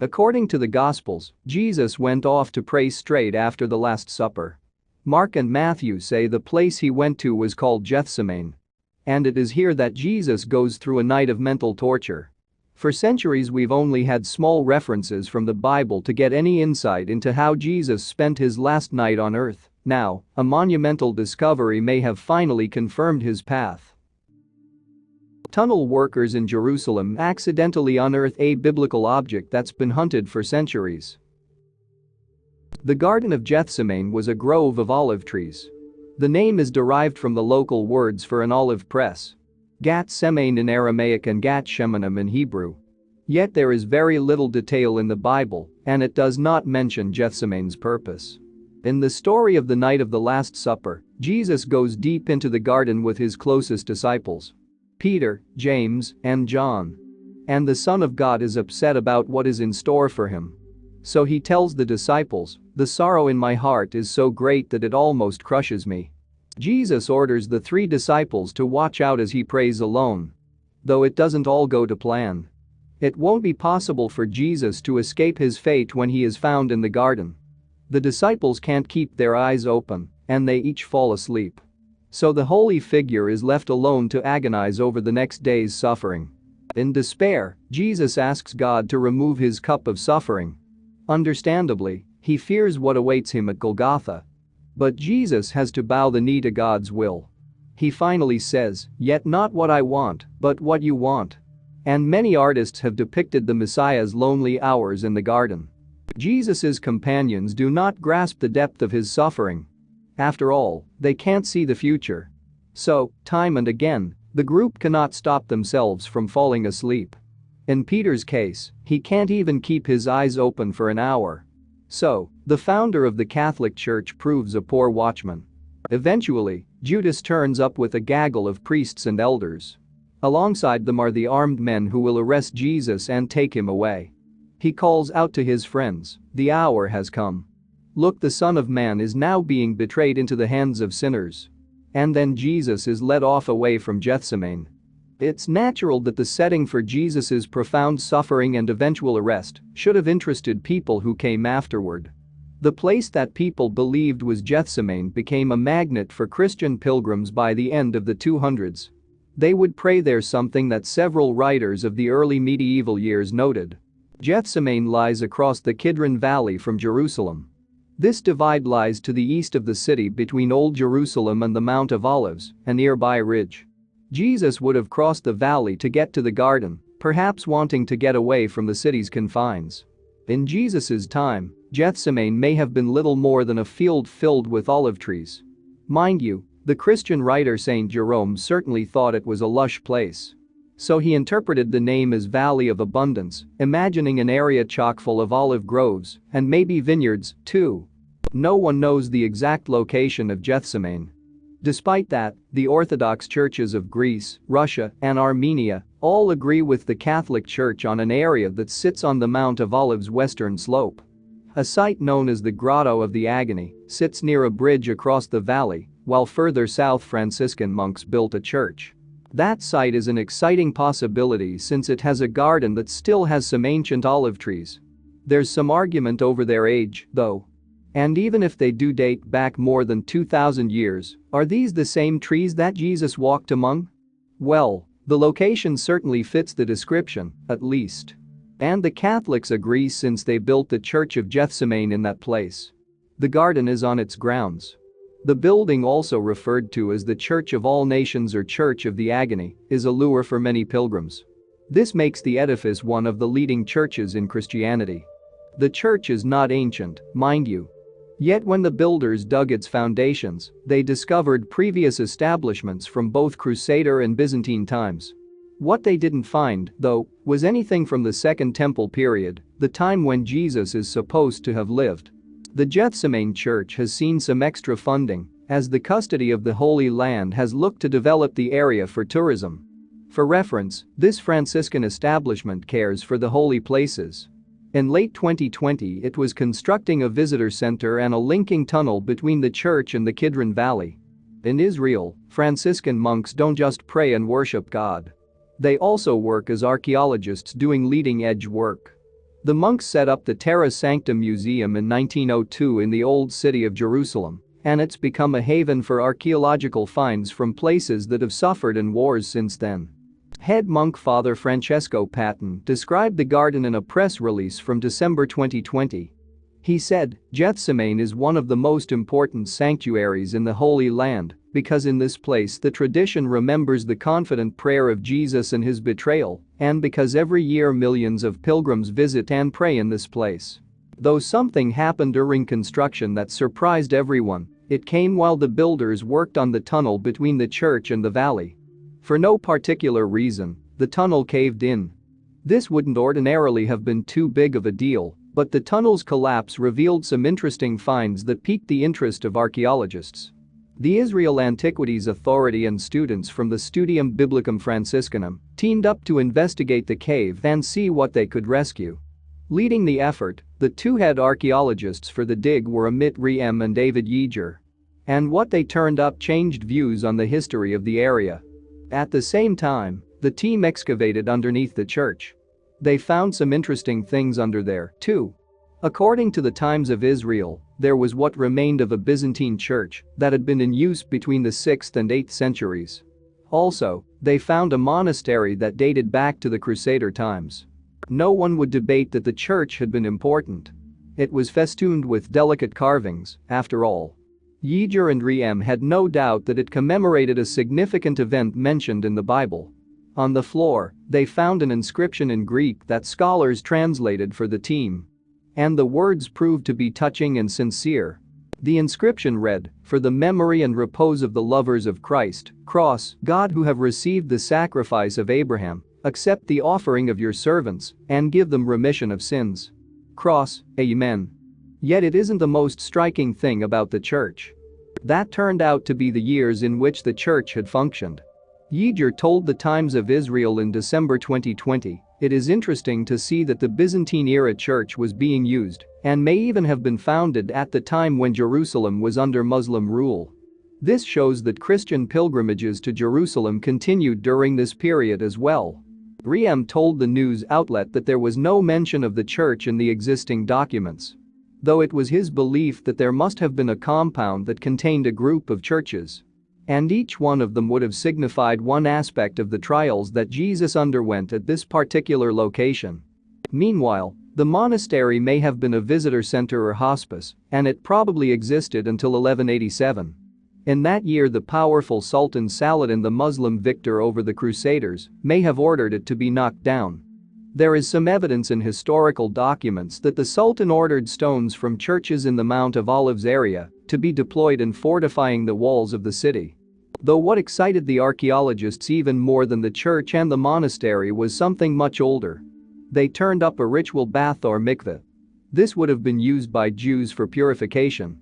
According to the Gospels, Jesus went off to pray straight after the Last Supper. Mark and Matthew say the place he went to was called Gethsemane. And it is here that Jesus goes through a night of mental torture. For centuries we've only had small references from the Bible to get any insight into how Jesus spent his last night on earth. Now, a monumental discovery may have finally confirmed his path. Tunnel workers in Jerusalem accidentally unearth a biblical object that's been hunted for centuries. The Garden of Gethsemane was a grove of olive trees. The name is derived from the local words for an olive press. Gethsemane in Aramaic and Gat Shemanim in Hebrew. Yet there is very little detail in the Bible, and it does not mention Gethsemane's purpose. In the story of the night of the Last Supper, Jesus goes deep into the garden with his closest disciples, Peter, James, and John. And the Son of God is upset about what is in store for him. So he tells the disciples, "The sorrow in my heart is so great that it almost crushes me." Jesus orders the 3 disciples to watch out as he prays alone. Though it doesn't all go to plan. It won't be possible for Jesus to escape his fate when he is found in the garden. The disciples can't keep their eyes open, and they each fall asleep. So the holy figure is left alone to agonize over the next day's suffering. In despair, Jesus asks God to remove his cup of suffering. Understandably, he fears what awaits him at Golgotha. But Jesus has to bow the knee to God's will. He finally says, "Yet not what I want, but what you want." And many artists have depicted the Messiah's lonely hours in the garden. Jesus's companions do not grasp the depth of his suffering. After all, they can't see the future. So, time and again, the group cannot stop themselves from falling asleep. In Peter's case, he can't even keep his eyes open for an hour. So, the founder of the Catholic Church proves a poor watchman. Eventually, Judas turns up with a gaggle of priests and elders. Alongside them are the armed men who will arrest Jesus and take him away. He calls out to his friends, "The hour has come. Look, the Son of Man is now being betrayed into the hands of sinners." And then Jesus is led off away from Gethsemane. It's natural that the setting for Jesus's profound suffering and eventual arrest should have interested people who came afterward. The place that people believed was Gethsemane became a magnet for Christian pilgrims by the end of the 200s. They would pray there, something that several writers of the early medieval years noted. Gethsemane lies across the Kidron Valley from Jerusalem. This divide lies to the east of the city between Old Jerusalem and the Mount of Olives, a nearby ridge. Jesus would have crossed the valley to get to the garden, perhaps wanting to get away from the city's confines. In Jesus's time, Gethsemane may have been little more than a field filled with olive trees. Mind you, the Christian writer Saint Jerome certainly thought it was a lush place. So he interpreted the name as Valley of Abundance, imagining an area chock full of olive groves, and maybe vineyards, too. No one knows the exact location of Gethsemane. Despite that, the Orthodox churches of Greece, Russia, and Armenia all agree with the Catholic Church on an area that sits on the Mount of Olives' western slope. A site known as the Grotto of the Agony sits near a bridge across the valley, while further south Franciscan monks built a church. That site is an exciting possibility since it has a garden that still has some ancient olive trees. There's some argument over their age, though. And even if they do date back more than 2,000 years, are these the same trees that Jesus walked among? Well, the location certainly fits the description, at least. And the Catholics agree since they built the Church of Gethsemane in that place. The garden is on its grounds. The building, also referred to as the Church of All Nations or Church of the Agony, is a lure for many pilgrims. This makes the edifice one of the leading churches in Christianity. The church is not ancient, mind you. Yet when the builders dug its foundations, they discovered previous establishments from both Crusader and Byzantine times. What they didn't find, though, was anything from the Second Temple period, the time when Jesus is supposed to have lived. The Gethsemane Church has seen some extra funding, as the custody of the Holy Land has looked to develop the area for tourism. For reference, this Franciscan establishment cares for the holy places. In late 2020, it was constructing a visitor center and a linking tunnel between the church and the Kidron Valley. In Israel, Franciscan monks don't just pray and worship God. They also work as archaeologists doing leading-edge work. The monks set up the Terra Sancta Museum in 1902 in the Old City of Jerusalem, and it's become a haven for archaeological finds from places that have suffered in wars since then. Head monk Father Francesco Patton described the garden in a press release from December 2020. He said, "Gethsemane is one of the most important sanctuaries in the Holy Land because in this place the tradition remembers the confident prayer of Jesus and his betrayal, and because every year millions of pilgrims visit and pray in this place." Though something happened during construction that surprised everyone, it came while the builders worked on the tunnel between the church and the valley. For no particular reason, the tunnel caved in. This wouldn't ordinarily have been too big of a deal, but the tunnel's collapse revealed some interesting finds that piqued the interest of archaeologists. The Israel Antiquities Authority and students from the Studium Biblicum Franciscanum teamed up to investigate the cave and see what they could rescue. Leading the effort, the two head archaeologists for the dig were Amit Riem and David Yeager. And what they turned up changed views on the history of the area. At the same time, the team excavated underneath the church. They found some interesting things under there, too. According to the Times of Israel, there was what remained of a Byzantine church that had been in use between the 6th and 8th centuries. Also, they found a monastery that dated back to the Crusader times. No one would debate that the church had been important. It was festooned with delicate carvings, after all. Yeager and Riem had no doubt that it commemorated a significant event mentioned in the Bible. On the floor, they found an inscription in Greek that scholars translated for the team. And the words proved to be touching and sincere. The inscription read, "For the memory and repose of the lovers of Christ, cross, God who have received the sacrifice of Abraham, accept the offering of your servants, and give them remission of sins. Cross, Amen." Yet it isn't the most striking thing about the church. That turned out to be the years in which the church had functioned. Yeager told the Times of Israel in December 2020, "It is interesting to see that the Byzantine-era church was being used and may even have been founded at the time when Jerusalem was under Muslim rule. This shows that Christian pilgrimages to Jerusalem continued during this period as well." Riem told the news outlet that there was no mention of the church in the existing documents. Though it was his belief that there must have been a compound that contained a group of churches. And each one of them would have signified one aspect of the trials that Jesus underwent at this particular location. Meanwhile, the monastery may have been a visitor center or hospice, and it probably existed until 1187. In that year, the powerful Sultan Saladin, the Muslim victor over the Crusaders, may have ordered it to be knocked down. There is some evidence in historical documents that the Sultan ordered stones from churches in the Mount of Olives area to be deployed in fortifying the walls of the city. Though what excited the archaeologists even more than the church and the monastery was something much older. They turned up a ritual bath or mikvah. This would have been used by Jews for purification.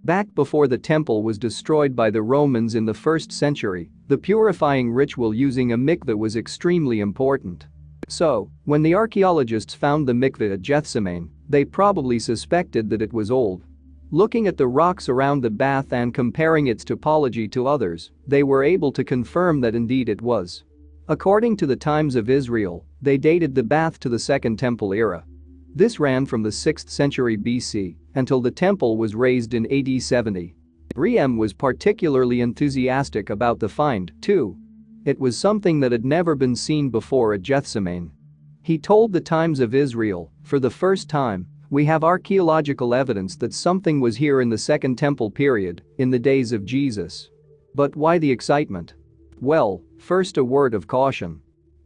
Back before the temple was destroyed by the Romans in the 1st century, the purifying ritual using a mikvah was extremely important. So, when the archaeologists found the mikvah at Gethsemane, they probably suspected that it was old. Looking at the rocks around the bath and comparing its topology to others, they were able to confirm that indeed it was. According to the Times of Israel, they dated the bath to the Second Temple era. This ran from the 6th century BC until the temple was raised in AD 70. Riem was particularly enthusiastic about the find, too. It was something that had never been seen before at Gethsemane. He told the Times of Israel, "For the first time, we have archaeological evidence that something was here in the Second Temple period, in the days of Jesus." But why the excitement? Well, first a word of caution.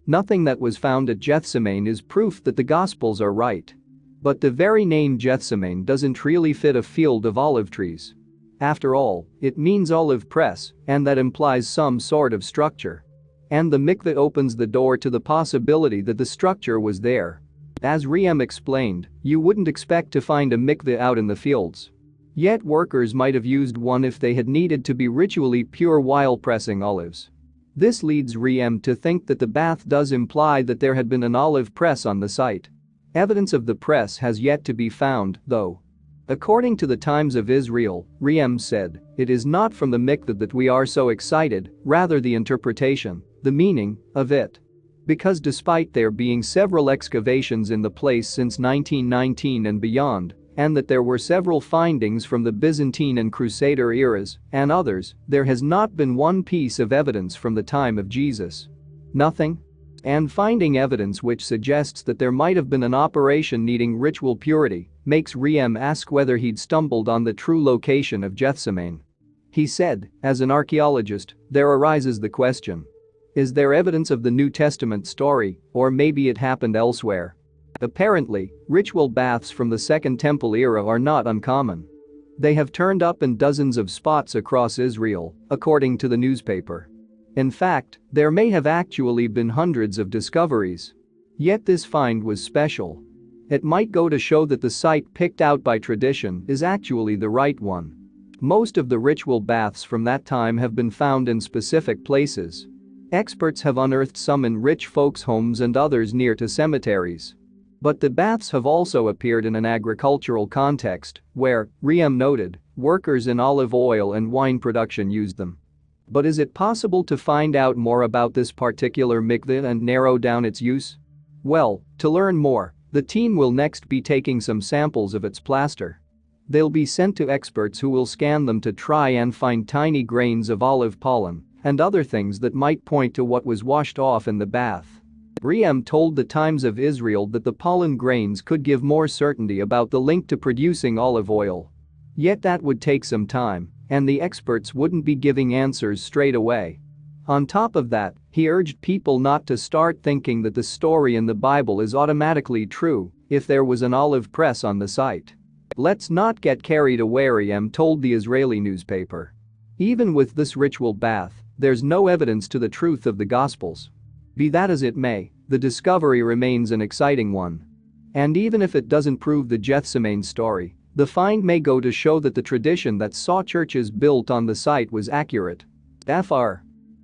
Nothing that was found at Gethsemane is proof that the Gospels are right. But the very name Gethsemane doesn't really fit a field of olive trees. After all, it means olive press, and that implies some sort of structure. And the mikvah opens the door to the possibility that the structure was there. As Riem explained, you wouldn't expect to find a mikvah out in the fields. Yet workers might have used one if they had needed to be ritually pure while pressing olives. This leads Riem to think that the bath does imply that there had been an olive press on the site. Evidence of the press has yet to be found, though. According to the Times of Israel, Riem said, "It is not from the mikvah that we are so excited, rather the interpretation, the meaning, of it." Because despite there being several excavations in the place since 1919 and beyond, and that there were several findings from the Byzantine and Crusader eras and others, there has not been one piece of evidence from the time of Jesus. Nothing? And finding evidence which suggests that there might have been an operation needing ritual purity makes Riem ask whether he'd stumbled on the true location of Gethsemane. He said, as an archaeologist, there arises the question. Is there evidence of the New Testament story, or maybe it happened elsewhere? Apparently, ritual baths from the Second Temple era are not uncommon. They have turned up in dozens of spots across Israel, according to the newspaper. In fact, there may have actually been hundreds of discoveries. Yet this find was special. It might go to show that the site picked out by tradition is actually the right one. Most of the ritual baths from that time have been found in specific places. Experts have unearthed some in rich folks' homes and others near to cemeteries. But the baths have also appeared in an agricultural context, where, Riem noted, workers in olive oil and wine production used them. But is it possible to find out more about this particular mikvah and narrow down its use? Well, to learn more, the team will next be taking some samples of its plaster. They'll be sent to experts who will scan them to try and find tiny grains of olive pollen and other things that might point to what was washed off in the bath. Riem told the Times of Israel that the pollen grains could give more certainty about the link to producing olive oil. Yet that would take some time, and the experts wouldn't be giving answers straight away. On top of that, he urged people not to start thinking that the story in the Bible is automatically true if there was an olive press on the site. Let's not get carried away, Riem told the Israeli newspaper. Even with this ritual bath, there's no evidence to the truth of the Gospels. Be that as it may, the discovery remains an exciting one. And even if it doesn't prove the Gethsemane story, the find may go to show that the tradition that saw churches built on the site was accurate. Fr.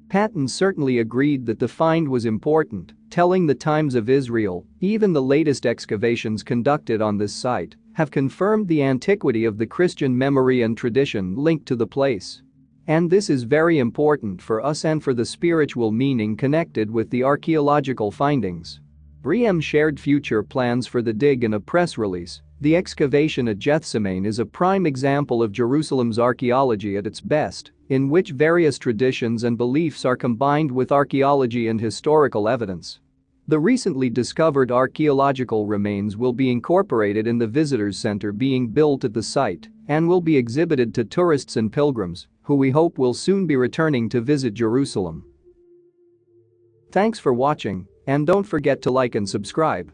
Patton certainly agreed that the find was important, telling the Times of Israel, even the latest excavations conducted on this site have confirmed the antiquity of the Christian memory and tradition linked to the place. And this is very important for us and for the spiritual meaning connected with the archaeological findings. Riem shared future plans for the dig in a press release. The excavation at Gethsemane is a prime example of Jerusalem's archaeology at its best, in which various traditions and beliefs are combined with archaeology and historical evidence. The recently discovered archaeological remains will be incorporated in the visitors center being built at the site and will be exhibited to tourists and pilgrims, who we hope will soon be returning to visit Jerusalem. Thanks for watching, and don't forget to like and subscribe.